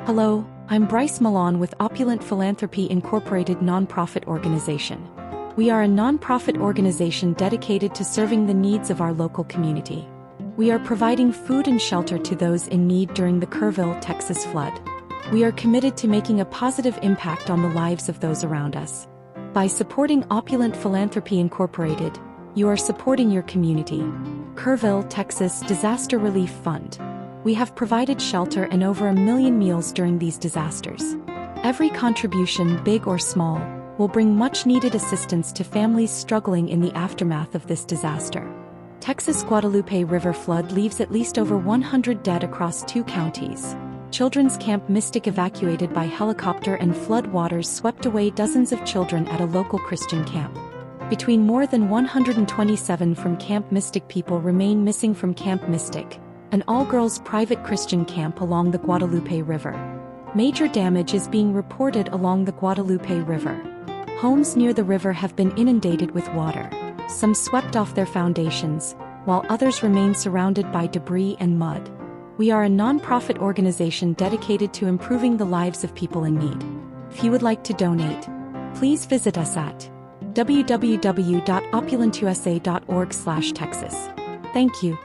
Hello, I'm Bryce Milan with Opulent Philanthropy Incorporated nonprofit organization. We are a nonprofit organization dedicated to serving the needs of our local community. We are providing food and shelter to those in need during the Kerrville, Texas flood. We are committed to making a positive impact on the lives of those around us. By supporting Opulent Philanthropy Incorporated, you are supporting your community. Kerrville, Texas Disaster Relief Fund. We have provided shelter and over 1 million meals during these disasters. Every contribution, big or small, will bring much-needed assistance to families struggling in the aftermath of this disaster. Texas Guadalupe River flood leaves at least over 100 dead across 2 counties. Children's Camp Mystic evacuated by helicopter and flood waters swept away dozens of children at a local Christian camp. Between more than 127 from Camp Mystic people remain missing from Camp Mystic, an all-girls private Christian camp along the Guadalupe River. Major damage is being reported along the Guadalupe River. Homes near the river have been inundated with water, some swept off their foundations, while others remain surrounded by debris and mud. We are a non-profit organization dedicated to improving the lives of people in need. If you would like to donate, please visit us at www.opulentusa.org/Texas. Thank you.